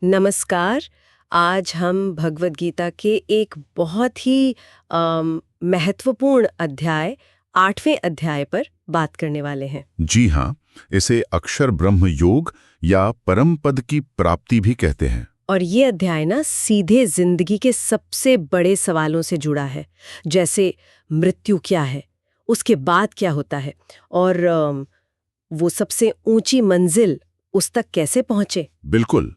नमस्कार। आज हम भगवद गीता के एक बहुत ही महत्वपूर्ण अध्याय 8वें अध्याय पर बात करने वाले हैं। जी हाँ, इसे अक्षर ब्रह्म योग या परम पद की प्राप्ति भी कहते हैं। और ये अध्याय ना सीधे जिंदगी के सबसे बड़े सवालों से जुड़ा है, जैसे मृत्यु क्या है, उसके बाद क्या होता है और वो सबसे ऊंची मंजिल उस तक कैसे पहुंचे। बिल्कुल।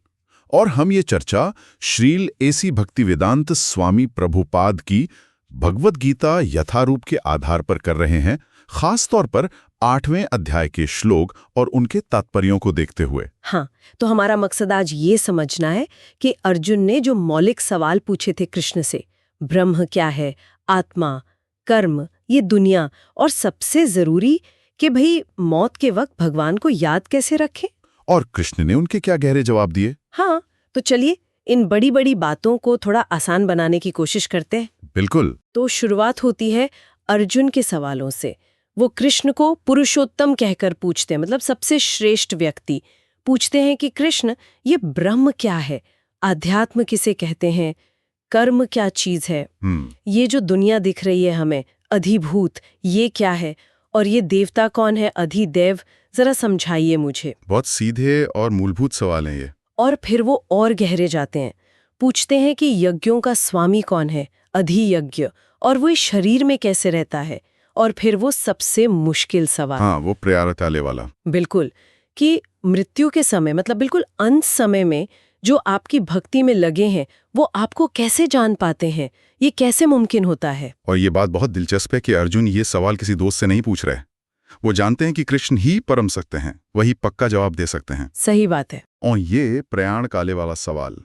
और हम ये चर्चा श्रील एसी भक्तिवेदांत स्वामी प्रभुपाद की भगवद गीता यथारूप के आधार पर कर रहे हैं, खास तौर पर 8वें अध्याय के श्लोक और उनके तात्पर्यों को देखते हुए। हाँ, तो हमारा मकसद आज ये समझना है कि अर्जुन ने जो मौलिक सवाल पूछे थे कृष्ण से, ब्रह्म क्या है, आत्मा, कर्म, ये दुनिया, और सबसे जरूरी कि भाई मौत के वक्त भगवान को याद कैसे रखें। और कृष्ण ने उनके क्या गहरे जवाब दिए। हाँ, तो चलिए इन बड़ी बड़ी बातों को थोड़ा आसान बनाने की कोशिश करते हैं। बिल्कुल। तो शुरुआत होती है अर्जुन के सवालों से। वो कृष्ण को पुरुषोत्तम कहकर पूछते हैं, मतलब सबसे श्रेष्ठ व्यक्ति। पूछते हैं कि कृष्ण, ये ब्रह्म क्या है, आध्यात्म किसे कहते हैं, कर्म क्या चीज है, ये जो दुनिया दिख रही है हमें, अधिभूत, ये क्या है, और ये देवता कौन है, अधिदेव, जरा समझाइए मुझे। बहुत सीधे और मूलभूत सवाल हैं ये। और फिर वो और गहरे जाते हैं, पूछते हैं कि यज्ञों का स्वामी कौन है, अधियज्ञ, और वो इस शरीर में कैसे रहता है। और फिर वो सबसे मुश्किल सवाल, हाँ, वो प्रयारताले वाला। बिल्कुल, कि मृत्यु के समय, मतलब बिल्कुल अंत समय में जो आपकी भक्ति में लगे हैं, वो आपको कैसे जान पाते हैं, ये कैसे मुमकिन होता है। और ये बात बहुत दिलचस्प है कि अर्जुन ये सवाल किसी दोस्त से नहीं पूछ रहे। वो जानते हैं कि कृष्ण ही परम सकते हैं, वही पक्का जवाब दे सकते हैं। सही बात है। और ये प्रयाण काले वाला सवाल,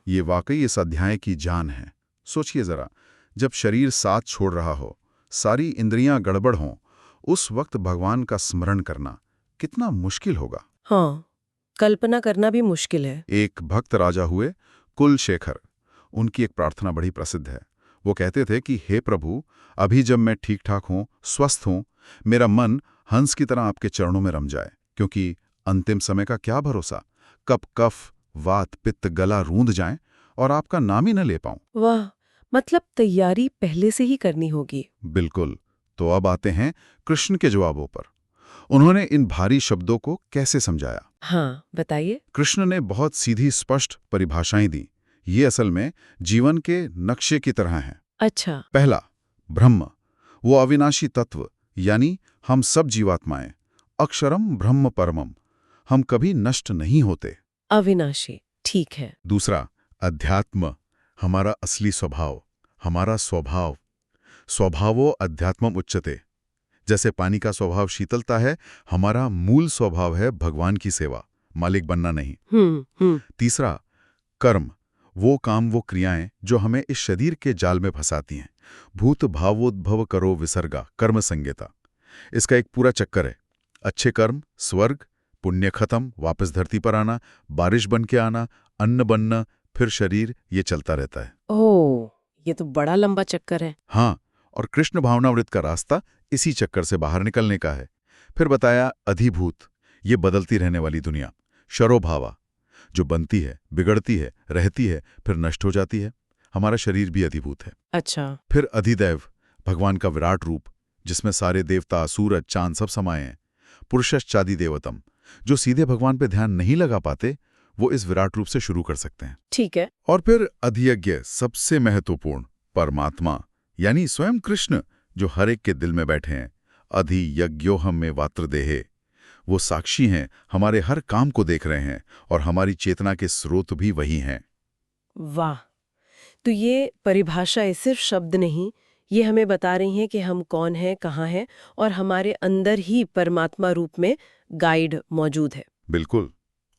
ये वाकई इस अध्याय की जान है। सोचिए जरा, जब शरीर साथ छोड़ रहा हो, सारी इंद्रियां गड़बड़ हों, उस वक्त भगवान का स्मरण करना कितना मुश्किल होगा। हाँ, कल्पना करना भी मुश्किल है। एक भक्त राजा हुए कुलशेखर, उनकी एक प्रार्थना बड़ी प्रसिद्ध है। वो कहते थे कि हे प्रभु, अभी जब मैं ठीक ठाक हूँ, स्वस्थ हूँ, मेरा मन हंस की तरह आपके चरणों में रम जाए, क्योंकि अंतिम समय का क्या भरोसा, कब कफ वात पित्त गला रूंध जाएं और आपका नाम ही न ले पाऊं। वाह, मतलब तैयारी पहले से ही करनी होगी। बिल्कुल। तो अब आते हैं कृष्ण के जवाबों पर। उन्होंने इन भारी शब्दों को कैसे समझाया। हाँ, बताइए। कृष्ण ने बहुत सीधी स्पष्ट परिभाषाएं दी। ये असल में जीवन के नक्शे की तरह हैं। अच्छा। पहला, ब्रह्म, वो अविनाशी तत्व, यानी हम सब जीवात्माएं। अक्षरम ब्रह्म परमम, हम कभी नष्ट नहीं होते। अविनाशी, ठीक है। दूसरा, अध्यात्म, हमारा असली स्वभाव, हमारा स्वभाव। स्वभावो अध्यात्मम उच्यते। जैसे पानी का स्वभाव शीतलता है, हमारा मूल स्वभाव है भगवान की सेवा, मालिक बनना नहीं। तीसरा, कर्म, वो काम वो क्रियाएं जो हमें इस शरीर के जाल में फंसाती हैं। भूत भावोद्भव करो विसर्गा, कर्म संज्ञता। इसका एक पूरा चक्कर है। अच्छे कर्म, स्वर्ग, पुण्य खत्म, वापस धरती पर आना, बारिश बन के आना, अन्न बनना, फिर शरीर, ये चलता रहता है। ओह, ये तो बड़ा लंबा चक्कर है। हाँ, और कृष्ण भावनामृत का रास्ता इसी चक्कर से बाहर निकलने का है। फिर बताया अधिभूत, ये बदलती रहने वाली दुनिया। शरोभावा, जो बनती है, बिगड़ती है, रहती है, फिर नष्ट हो जाती है। हमारा शरीर भी अधिभूत है। अच्छा। फिर अधिदैव, भगवान का विराट रूप, जिसमें सारे देवता, सूरज, चांद सब समाये हैं। पुरुषश्चादि देवतम, जो सीधे भगवान पे ध्यान नहीं लगा पाते, वो इस विराट रूप से शुरू कर सकते हैं। ठीक है। और फिर अधियज्ञ, सबसे महत्वपूर्ण, परमात्मा, यानी स्वयं कृष्ण, जो हर एक के दिल में बैठे हैं। अधियज्ञोहम में वात्रदेहे, वो साक्षी हैं, हमारे हर काम को देख रहे हैं, और हमारी चेतना के स्रोत भी वही हैं। वाह, तो ये परिभाषाएं सिर्फ शब्द नहीं, ये हमें बता रही हैं कि हम कौन हैं, कहाँ हैं, और हमारे अंदर ही परमात्मा रूप में गाइड मौजूद है। बिल्कुल।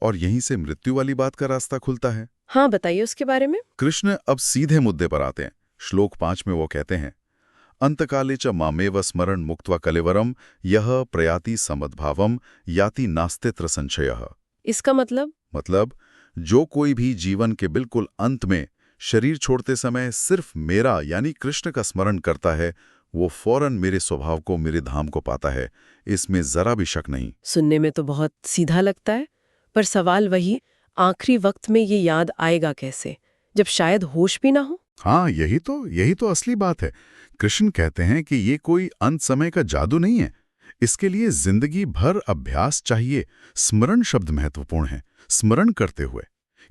और यहीं से मृत्यु वाली बात का रास्ता खुलता है। हाँ, बताइए उसके बारे में। कृष्ण अब सीधे मुद्दे पर आते हैं। श्लोक 5 में वो कहते हैं, अंतकाले च मामेव स्मरण मुक्त्वा कलेवरम यह प्रयाति समद्भावम याति नास्तित्र संशयः। इसका मतलब जो कोई भी जीवन के बिल्कुल अंत में शरीर छोड़ते समय सिर्फ मेरा यानी कृष्ण का स्मरण करता है, वो फौरन मेरे स्वभाव को, मेरे धाम को पाता है। इसमें जरा भी शक नहीं। सुनने में तो बहुत सीधा लगता है, पर सवाल वही, आखिरी वक्त में ये याद आएगा कैसे, जब शायद होश भी ना हो? हाँ, यही तो असली बात है। कृष्ण कहते हैं कि ये कोई अंत समय का जादू नहीं है। इसके लिए जिंदगी भर अभ्यास चाहिए। स्मरण शब्द महत्वपूर्ण है। स्मरण करते हुए।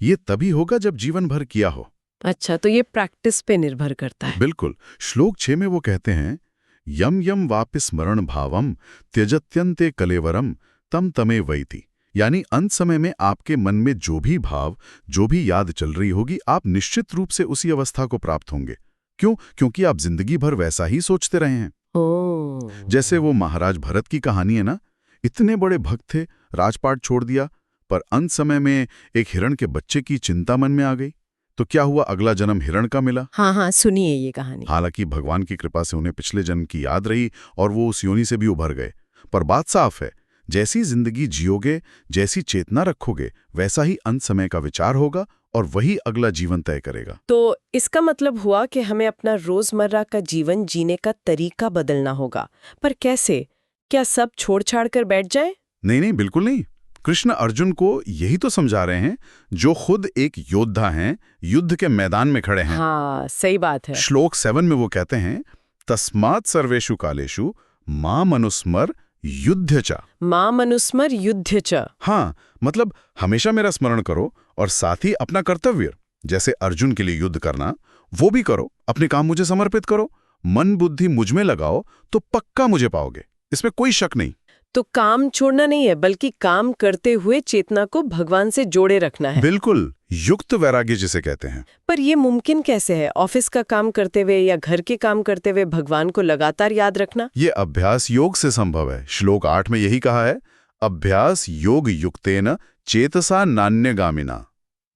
ये तभी होगा जब जीवन भर किया हो। अच्छा, तो ये प्रैक्टिस पे निर्भर करता है। बिल्कुल। श्लोक 6 में वो कहते हैं, यम यम वापि स्मरण भावम त्यजत्यन्ते कलेवरम तम तमे वैति। यानी अंत समय में आपके मन में जो भी भाव, जो भी याद चल रही होगी, आप निश्चित रूप से उसी अवस्था को प्राप्त होंगे। क्यों? क्योंकि आप जिंदगी भर वैसा ही सोचते रहे हैं। ओह, जैसे वो महाराज भरत की कहानी है ना, इतने बड़े भक्त थे, राजपाट छोड़ दिया, पर अंत समय में एक हिरण के बच्चे की चिंता मन में आ गई। तो क्या हुआ? अगला जन्म हिरण का मिला। हाँ हाँ, सुनिए ये कहानी। हालांकि भगवान की कृपा से उन्हें पिछले जन्म की याद रही और वो उस योनि से भी उभर गए। पर बात साफ है, जैसी जिंदगी जियोगे, जैसी चेतना रखोगे, वैसा ही अंत समय का विचार होगा और वही अगला जीवन तय करेगा। तो इसका मतलब हुआ कि हमें अपना रोजमर्रा का जीवन जीने का तरीका बदलना होगा। पर कैसे? क्या सब छोड़-छाड़ कर बैठ जाएं? नहीं, बिल्कुल नहीं। कृष्ण अर्जुन को यही तो समझा रहे हैं, जो खुद एक योद्धा हैं, युद्ध के मैदान में खड़े हैं। हाँ, सही बात है। श्लोक 7 में वो कहते हैं, तस्मात् सर्वेषु कालेषु मां मनुस्मर युद्ध च। मां मनुस्मर युद्ध च। हाँ, मतलब हमेशा मेरा स्मरण करो और साथ ही अपना कर्तव्य, जैसे अर्जुन के लिए युद्ध करना, वो भी करो। अपने काम मुझे समर्पित करो, मन बुद्धि मुझ में लगाओ तो पक्का मुझे पाओगे, इसमें कोई शक नहीं। तो काम छोड़ना नहीं है, बल्कि काम करते हुए चेतना को भगवान से जोड़े रखना है। बिल्कुल, युक्त वैराग्य जिसे कहते हैं। पर ये मुमकिन कैसे है? ऑफिस का काम करते हुए या घर के काम करते हुए भगवान को लगातार याद रखना? ये अभ्यास योग से संभव है। श्लोक 8 में यही कहा है, अभ्यास योग युक्तेन चेतसा नान्यगामिना।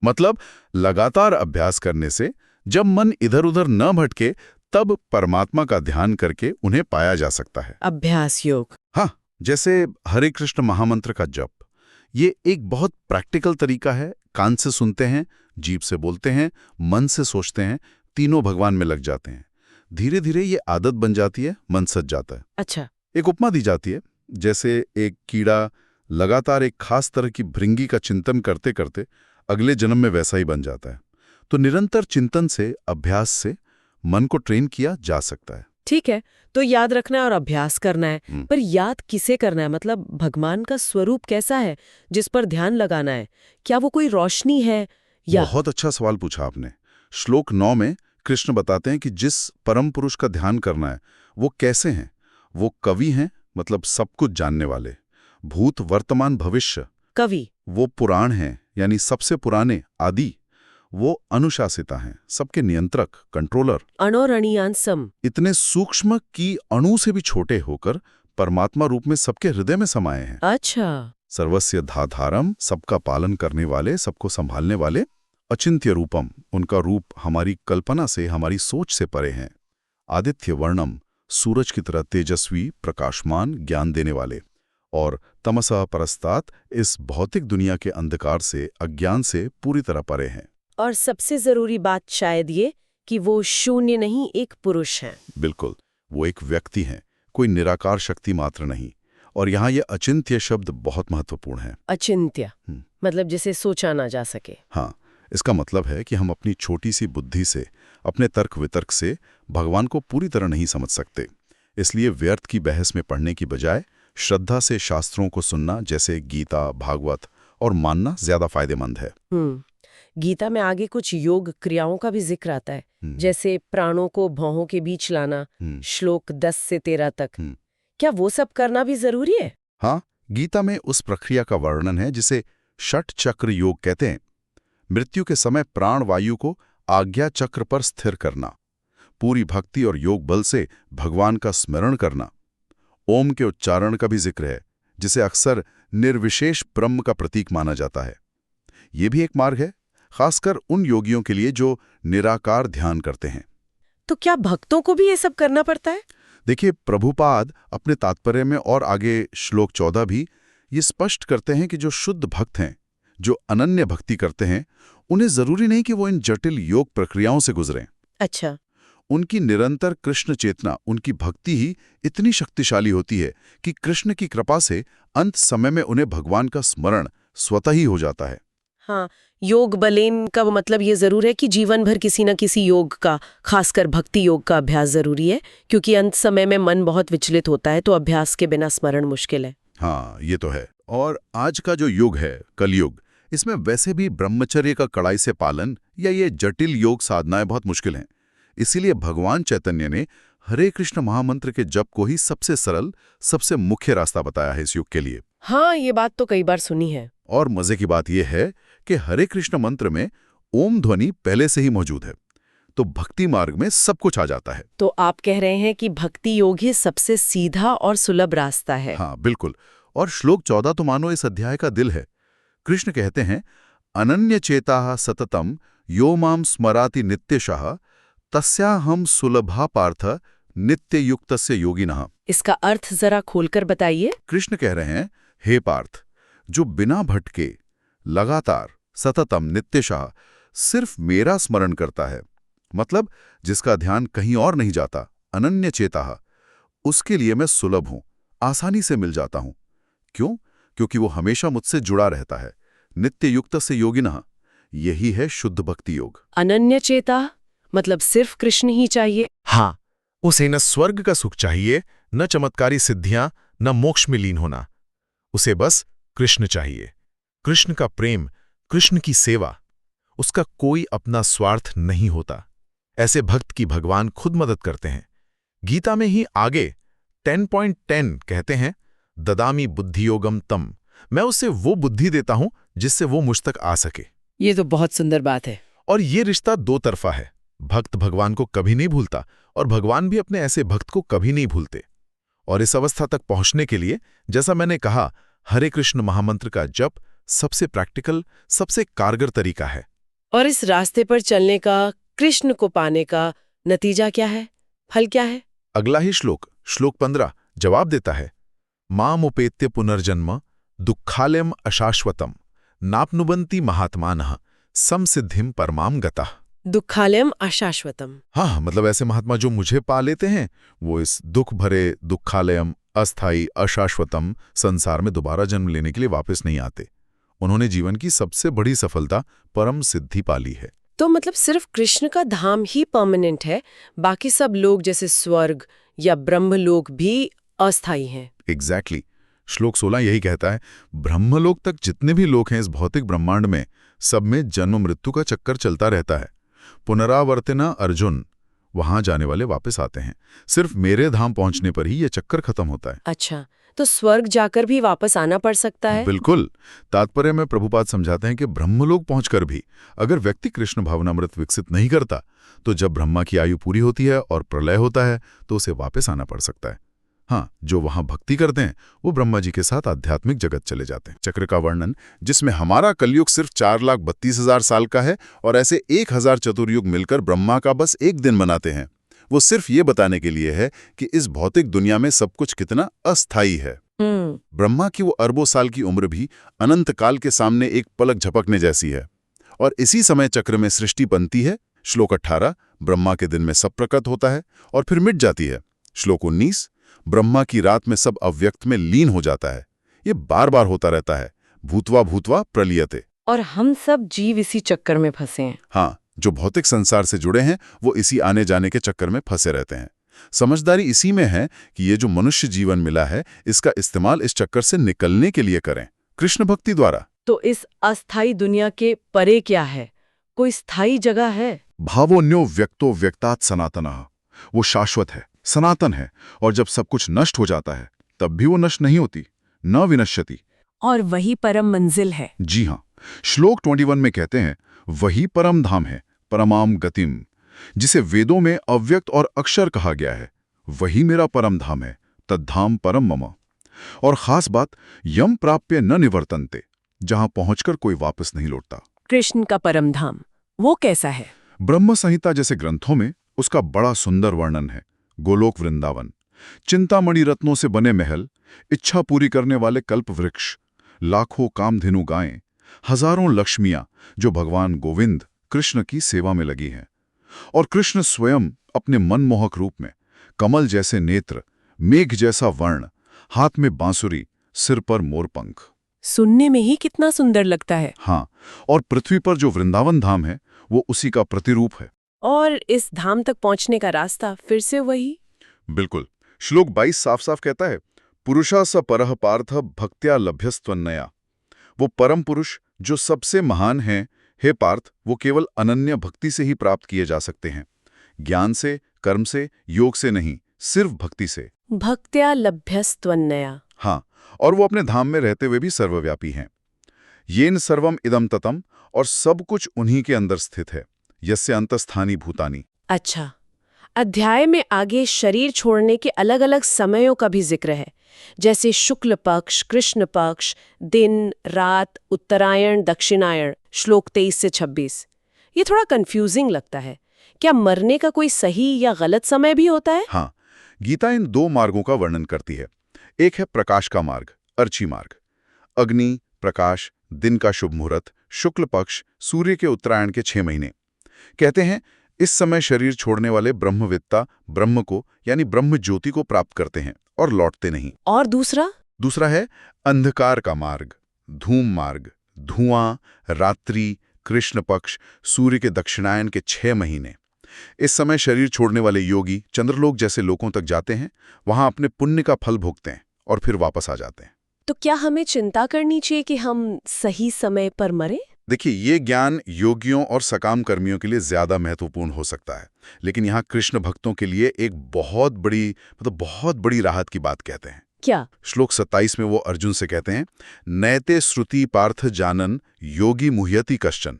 मतलब लगातार अभ्यास करने से जब मन इधर उधर न भटके, तब परमात्मा का ध्यान करके उन्हें पाया जा सकता है। अभ्यास योग। हाँ, जैसे हरे कृष्ण महामंत्र का जप। ये एक बहुत प्रैक्टिकल तरीका है। कान से सुनते हैं, जीभ से बोलते हैं, मन से सोचते हैं, तीनों भगवान में लग जाते हैं। धीरे धीरे ये आदत बन जाती है, मन सज जाता है। अच्छा। एक उपमा दी जाती है, जैसे एक कीड़ा लगातार एक खास तरह की भृंगी का चिंतन करते करते अगले जन्म में वैसा ही बन जाता है। तो निरंतर चिंतन से, अभ्यास से मन को ट्रेन किया जा सकता है। ठीक है, तो याद रखना है और अभ्यास करना है। पर याद किसे करना है? मतलब भगवान का स्वरूप कैसा है जिस पर ध्यान लगाना है? क्या वो कोई रोशनी है या? बहुत अच्छा सवाल पूछा आपने। श्लोक 9 में कृष्ण बताते हैं कि जिस परम पुरुष का ध्यान करना है, वो कैसे हैं। वो कवि हैं, मतलब सब कुछ जानने वाले। भूत वर्तमान भविष्य। कवि। वो पुराण हैं, यानी सबसे पुराने, आदि। वो अनुशासिता हैं, सबके नियंत्रक, कंट्रोलर। अणोरणीयांसम। इतने सूक्ष्म कि अणु से भी छोटे होकर परमात्मा रूप में सबके हृदय में समाये हैं। अच्छा। सर्वस्य धाधारम, सबका पालन करने वाले, सबको संभालने वाले। अचिंत्य रूपम, उनका रूप हमारी कल्पना से, हमारी सोच से परे हैं। आदित्य वर्णम, सूरज की तरह तेजस्वी, प्रकाशमान, ज्ञान देने वाले। और तमसा परस्तात, इस भौतिक दुनिया के अंधकार से, अज्ञान से पूरी तरह परे हैं। और सबसे जरूरी बात शायद ये कि वो शून्य नहीं, एक पुरुष हैं। बिल्कुल, वो एक व्यक्ति हैं, कोई निराकार शक्ति मात्र नहीं। और यहाँ यह अचिंत्य शब्द बहुत महत्वपूर्ण है। अचिंत्य मतलब जिसे सोचा ना जा सके। हाँ, इसका मतलब है कि हम अपनी छोटी सी बुद्धि से, अपने तर्क वितर्क से भगवान को पूरी तरह नहीं समझ सकते। इसलिए व्यर्थ की बहस में पढ़ने की बजाय श्रद्धा से शास्त्रों को सुनना, जैसे गीता, भागवत, और मानना ज्यादा फायदेमंद है। गीता में आगे कुछ योग क्रियाओं का भी जिक्र आता है, जैसे प्राणों को भौहों के बीच लाना, श्लोक 10 से 13 तक। क्या वो सब करना भी जरूरी है? हाँ, गीता में उस प्रक्रिया का वर्णन है जिसे षट चक्र योग कहते हैं। मृत्यु के समय प्राण वायु को आज्ञा चक्र पर स्थिर करना, पूरी भक्ति और योग बल से भगवान का स्मरण करना। ओम के उच्चारण का भी जिक्र है, जिसे अक्सर निर्विशेष ब्रह्म का प्रतीक माना जाता है। ये भी एक मार्ग है, खासकर उन योगियों के लिए जो निराकार ध्यान करते हैं। तो क्या भक्तों को भी ये सब करना पड़ता है? देखिए, प्रभुपाद अपने तात्पर्य में और आगे श्लोक 14 भी ये स्पष्ट करते हैं कि जो शुद्ध भक्त हैं, जो अनन्य भक्ति करते हैं, उन्हें जरूरी नहीं कि वो इन जटिल योग प्रक्रियाओं से गुजरें। अच्छा। उनकी निरंतर कृष्ण चेतना, उनकी भक्ति ही इतनी शक्तिशाली होती है कि कृष्ण की कृपा से अंत समय में उन्हें भगवान का स्मरण स्वतः ही हो जाता है। हाँ, योग बलेन का मतलब ये जरूर है कि जीवन भर किसी न किसी योग का, खासकर भक्ति योग का अभ्यास जरूरी है, क्योंकि अंत समय में मन बहुत विचलित होता है, तो अभ्यास के बिना स्मरण मुश्किल है। हाँ, ये तो है। और आज का जो युग है, कलयुग, इसमें वैसे भी ब्रह्मचर्य का कड़ाई से पालन या ये जटिल योग साधनाएं बहुत मुश्किल हैं। इसीलिए भगवान चैतन्य ने हरे कृष्ण महामंत्र के जप को ही सबसे सरल, सबसे मुख्य रास्ता बताया है इस युग के लिए। हाँ, ये बात तो कई बार सुनी है। और मजे की बात यह है कि हरे कृष्ण मंत्र में ओम ध्वनि पहले से ही मौजूद है, तो भक्ति मार्ग में सब कुछ आ जाता है। तो आप कह रहे हैं कि भक्ति योग ही सबसे सीधा और सुलभ रास्ता है। हाँ, बिल्कुल। और श्लोक 14 तो मानो इस अध्याय का दिल है। कृष्ण कहते हैं, अनन्य चेता सततम यो माम स्मराति नित्यशः तस्याहम सुलभा पार्थ नित्य युक्तस्य योगिनः। इसका अर्थ जरा खोलकर बताइए। कृष्ण कह रहे हैं, हे पार्थ, जो बिना भटके लगातार सततम नित्यशः सिर्फ मेरा स्मरण करता है, मतलब जिसका ध्यान कहीं और नहीं जाता, अनन्य चेता, उसके लिए मैं सुलभ हूं, आसानी से मिल जाता हूं। क्यों? क्योंकि वो हमेशा मुझसे जुड़ा रहता है। नित्य युक्त से योगिनः, यही है शुद्ध भक्ति योग। अनन्य चेता मतलब सिर्फ कृष्ण ही चाहिए? हाँ, उसे न स्वर्ग का सुख चाहिए, न चमत्कारी सिद्धियां, न मोक्ष में लीन होना। उसे बस कृष्ण चाहिए। कृष्ण का प्रेम, कृष्ण की सेवा, उसका कोई अपना स्वार्थ नहीं होता। ऐसे भक्त की भगवान खुद मदद करते हैं। गीता में ही आगे 10.10 कहते हैं, ददामी बुद्धियोगम तम, मैं उसे वो बुद्धि देता हूं जिससे वो मुझ तक आ सके। ये तो बहुत सुंदर बात है। और ये रिश्ता दो तरफा है। भक्त भगवान को कभी नहीं भूलता और भगवान भी अपने ऐसे भक्त को कभी नहीं भूलते। और इस अवस्था तक पहुंचने के लिए, जैसा मैंने कहा, हरे कृष्ण महामंत्र का जप सबसे प्रैक्टिकल, सबसे कारगर तरीका है। और इस रास्ते पर चलने का, कृष्ण को पाने का नतीजा क्या है, फल क्या है? अगला ही श्लोक, श्लोक 15 जवाब देता है, मामुपेत्य पुनर्जन्म दुःखालयम अशाश्वतम नाप्नुबन्ति महात्मानः समसिद्धिम परमाम गतः। दुःखालयम अशाश्वतम। हाँ, मतलब ऐसे महात्मा जो मुझे पा लेते हैं, वो इस दुख भरे दुःखालयम, अस्थाई, अशाश्वतम संसार में दोबारा जन्म लेने के लिए वापस नहीं आते। उन्होंने जीवन की सबसे बड़ी सफलता, परम सिद्धि पाली है। तो मतलब सिर्फ कृष्ण का धाम ही परमानेंट है, बाकी सब लोग जैसे स्वर्ग या ब्रह्मलोक भी अस्थायी हैं। एग्जैक्टली। श्लोक 16 यही कहता है, ब्रह्मलोक तक जितने भी लोग हैं इस भौतिक ब्रह्मांड में, सब में जन्म मृत्यु का चक्कर चलता रहता है। पुनरावर्तना अर्जुन, वहां जाने वाले वापस आते हैं। सिर्फ मेरे धाम पहुंचने पर ही ये चक्कर खत्म होता है। अच्छा, तो स्वर्ग जाकर भी वापस आना पड़ सकता है? बिल्कुल। तात्पर्य में प्रभुपाद समझाते हैं कि ब्रह्मलोक पहुंचकर भी अगर व्यक्ति कृष्ण भावनामृत विकसित नहीं करता, तो जब ब्रह्मा की आयु पूरी होती है और प्रलय होता है, तो उसे वापस आना पड़ सकता है। हाँ, जो वहां भक्ति करते हैं वो ब्रह्मा जी के साथ आध्यात्मिक जगत चले जाते हैं। चक्र का वर्णन, जिसमें हमारा कलयुग सिर्फ 4,32,000 साल का है और ऐसे 1,000 चतुर्युग मिलकर ब्रह्मा का बस एक दिन मनाते हैं, वो सिर्फ ये बताने के लिए है कि इस भौतिक दुनिया में सब कुछ कितना अस्थायी है। ब्रह्मा की वो अरबों साल की उम्र भी अनंत काल के सामने एक पलक झपकने जैसी है। और इसी समय चक्र में सृष्टि बनती है। श्लोक 18, ब्रह्मा के दिन में सब प्रकट होता है और फिर मिट जाती है। श्लोक 19, ब्रह्मा की रात में सब अव्यक्त में लीन हो जाता है। ये बार बार होता रहता है, भूतवा भूतवा प्रलीयते। और हम सब जीव इसी चक्कर में फंसे हैं। हाँ, जो भौतिक संसार से जुड़े हैं वो इसी आने जाने के चक्कर में फंसे रहते हैं। समझदारी इसी में है कि ये जो मनुष्य जीवन मिला है, इसका इस्तेमाल इस चक्कर से निकलने के लिए करें, कृष्ण भक्ति द्वारा। तो इस अस्थायी दुनिया के परे क्या है? कोई स्थायी जगह है? भावोन्यो व्यक्तो व्यक्तात् सनातनः, वो शाश्वत है, सनातन है, और जब सब कुछ नष्ट हो जाता है तब भी वो नष्ट नहीं होती, न विनश्यति। और वही परम मंजिल है। जी हाँ, श्लोक 21 में कहते हैं, वही परम धाम है, परमाम गतिम, जिसे वेदों में अव्यक्त और अक्षर कहा गया है। वही मेरा परम धाम है, तद्धाम परम मम। और खास बात, यम प्राप्य न निवर्तन्ते, जहां पहुंचकर कोई वापस नहीं लौटता। कृष्ण का परम धाम वो कैसा है? ब्रह्म संहिता जैसे ग्रंथों में उसका बड़ा सुंदर वर्णन है। गोलोक वृंदावन, चिंतामणि रत्नों से बने महल, इच्छा पूरी करने वाले कल्प वृक्ष, लाखों कामधेनु गायें, हजारों लक्ष्मियां जो भगवान गोविंद कृष्ण की सेवा में लगी हैं। और कृष्ण स्वयं अपने मनमोहक रूप में, कमल जैसे नेत्र, मेघ जैसा वर्ण, हाथ में बांसुरी, सिर पर मोरपंख। सुनने में ही कितना सुंदर लगता है। हाँ, और पृथ्वी पर जो वृंदावन धाम है वो उसी का प्रतिरूप है। और इस धाम तक पहुंचने का रास्ता फिर से वही। बिल्कुल। श्लोक 22 साफ साफ कहता है, पुरुषा स परः पार्थ भक्त्या लभ्यस्त्वन्नया। वो परम पुरुष जो सबसे महान हैं, हे पार्थ, वो केवल अनन्य भक्ति से ही प्राप्त किए जा सकते हैं। ज्ञान से, कर्म से, योग से नहीं, सिर्फ भक्ति से। भक्त्या लभ्यस्त्वन्नया। हाँ, और वो अपने धाम में रहते हुए भी सर्वव्यापी हैं। येन सर्वम इदम ततम, और सब कुछ उन्हीं के अंदर स्थित है। यस्य अंतस्थानी भूतानी। अच्छा, अध्याय में आगे शरीर छोड़ने के अलग अलग समयों का भी जिक्र है, जैसे शुक्ल पक्ष, कृष्ण पक्ष, दिन, रात, उत्तरायण, दक्षिणायण। श्लोक 23 से 26। ये थोड़ा कंफ्यूजिंग लगता है। क्या मरने का कोई सही या गलत समय भी होता है? हाँ, गीता इन दो मार्गों का वर्णन करती है। एक है प्रकाश का मार्ग, अर्ची मार्ग। अग्नि, प्रकाश, दिन का शुभ मुहूर्त, शुक्ल पक्ष, सूर्य के उत्तरायण के 6 महीने। कहते हैं इस समय शरीर छोड़ने वाले ब्रह्मविद्ता ब्रह्म को यानी ब्रह्म ज्योति को प्राप्त करते हैं और लौटते नहीं। और दूसरा है अंधकार का मार्ग, धूम मार्ग, धुआं, रात्रि, कृष्ण पक्ष, सूर्य के दक्षिणायन के 6 महीने। इस समय शरीर छोड़ने वाले योगी चंद्रलोक जैसे लोकों तक जाते हैं, वहां अपने पुण्य का फल भोगते हैं और फिर वापस आ जाते हैं। तो क्या हमें चिंता करनी चाहिए कि हम सही समय पर मरें? देखिए, ये ज्ञान योगियों और सकाम कर्मियों के लिए ज्यादा महत्वपूर्ण हो सकता है, लेकिन यहाँ कृष्ण भक्तों के लिए एक बहुत बड़ी राहत की बात कहते हैं। क्या? श्लोक 27 में वो अर्जुन से कहते हैं, नैते श्रुति पार्थ जानन योगी मुह्यति कश्चन।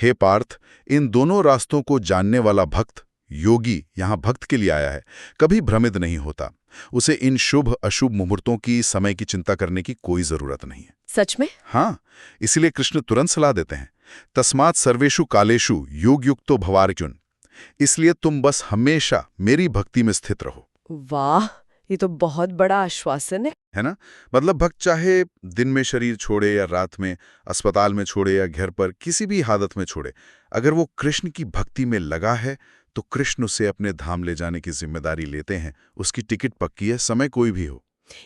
हे पार्थ, इन दोनों रास्तों को जानने वाला भक्त, योगी यहाँ भक्त के लिए आया है, कभी भ्रमित नहीं होता। उसे इन शुभ अशुभ मुहूर्तों की, समय की चिंता करने की कोई जरूरत नहीं है। सच में? हाँ, इसलिए कृष्ण तुरंत सलाह देते हैं, तस्मात् सर्वेषु कालेषु योग युक्तो भवार्जुन। इसलिए तुम बस हमेशा मेरी भक्ति में स्थित रहो। वाह, ये तो बहुत बड़ा आश्वासन है ना? मतलब भक्त चाहे दिन में शरीर छोड़े या रात में, अस्पताल में छोड़े या घर पर, किसी भी हालत में छोड़े, अगर वो कृष्ण की भक्ति में लगा है तो कृष्ण उसे अपने धाम ले जाने की जिम्मेदारी लेते हैं। उसकी टिकट पक्की है, समय कोई भी हो।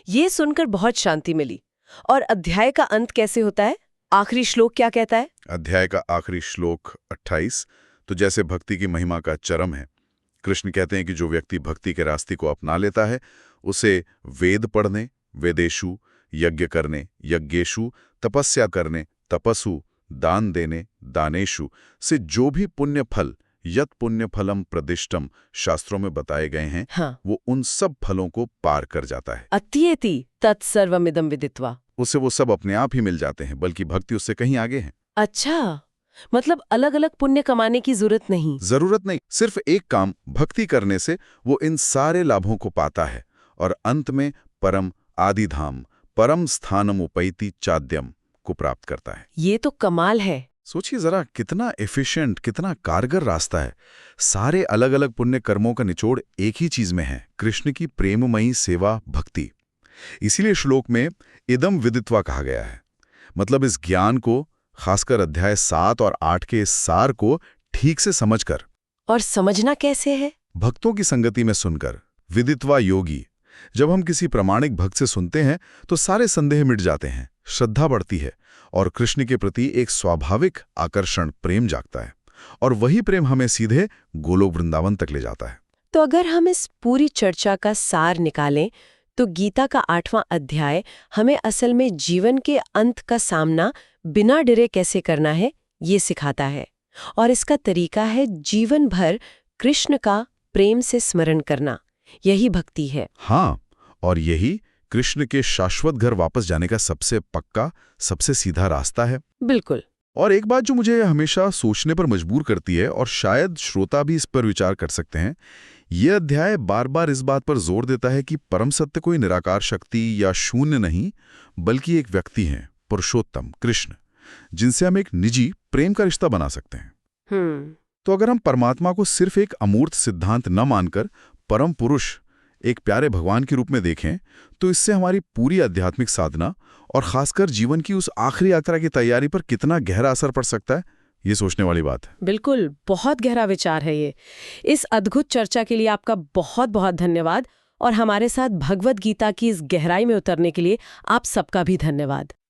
ये सुनकर बहुत शांति मिली। और अध्याय का अंत कैसे होता है? आखिरी श्लोक क्या कहता है? अध्याय का आखिरी श्लोक 28 तो जैसे भक्ति की महिमा का चरम है। कृष्ण कहते हैं कि जो व्यक्ति भक्ति के रास्ते को अपना लेता है, उसे वेद पढ़ने, वेदेशु, यज्ञ करने, यज्ञेशु, तपस्या करने, तपसु, दान देने, दानेशु से जो भी पुण्य फल, यत पुण्य फलम प्रदिष्टम शास्त्रों में बताए गए हैं, हाँ। वो उन सब फलों को पार कर जाता है। अत्येति तत्सर्वमिदं विदित्वा। उसे वो सब अपने आप ही मिल जाते हैं, बल्कि भक्ति उससे कहीं आगे है। अच्छा, मतलब अलग अलग पुण्य कमाने की जरूरत नहीं? जरूरत नहीं, सिर्फ एक काम, भक्ति करने से वो इन सारे लाभों को पाता है और अंत में परम आदिधाम, परम स्थानम उपैति चाद्यम को प्राप्त करता है। ये तो कमाल है। सोचिए जरा, कितना एफिशिएंट, कितना कारगर रास्ता है। सारे अलग अलग पुण्य कर्मों का निचोड़ एक ही चीज में है, कृष्ण की प्रेममयी सेवा, भक्ति। इसीलिए श्लोक में इदम विदित्वा कहा गया है। मतलब इस ज्ञान को, खासकर अध्याय 7 और 8 के इस सार को ठीक से समझकर। और समझना कैसे है? भक्तों की संगति में सुनकर। विदित्वा योगी। जब हम किसी प्रामाणिक भक्त से सुनते हैं तो सारे संदेह मिट जाते हैं, श्रद्धा बढ़ती है और कृष्ण के प्रति एक स्वाभाविक आकर्षण, प्रेम जागता है। और वही प्रेम हमें सीधे गोलोक वृंदावन तक ले जाता है। तो अगर हम इस पूरी चर्चा का सार निकालें तो गीता का 8वां अध्याय हमें असल में जीवन के अंत का सामना बिना डरे कैसे करना है, ये सिखाता है। और इसका तरीका है जीवन भर कृष्ण का प्रेम से स्मरण करना। यही भक्ति है। हाँ, और यही कृष्ण के शाश्वत घर वापस जाने का सबसे पक्का, सबसे सीधा रास्ता है। बिल्कुल। और एक बात जो मुझे हमेशा सोचने पर मजबूर करती है, और शायद श्रोता भी इस पर विचार कर सकते हैं, ये अध्याय बार बार इस बात पर जोर देता है कि परम सत्य कोई निराकार शक्ति या शून्य नहीं, बल्कि एक व्यक्ति है, पुरुषोत्तम कृष्ण, जिनसे हम एक निजी प्रेम का रिश्ता बना सकते हैं। तो अगर हम परमात्मा को सिर्फ एक अमूर्त सिद्धांत न मानकर परम पुरुष, एक प्यारे भगवान के रूप में देखें, तो इससे हमारी पूरी आध्यात्मिक साधना और खासकर जीवन की उस आखिरी यात्रा की तैयारी पर कितना गहरा असर पड़ सकता है, ये सोचने वाली बात है। बिल्कुल, बहुत गहरा विचार है ये। इस अद्भुत चर्चा के लिए आपका बहुत बहुत धन्यवाद, और हमारे साथ भगवद गीता की इस गहराई में उतरने के लिए आप सबका भी धन्यवाद।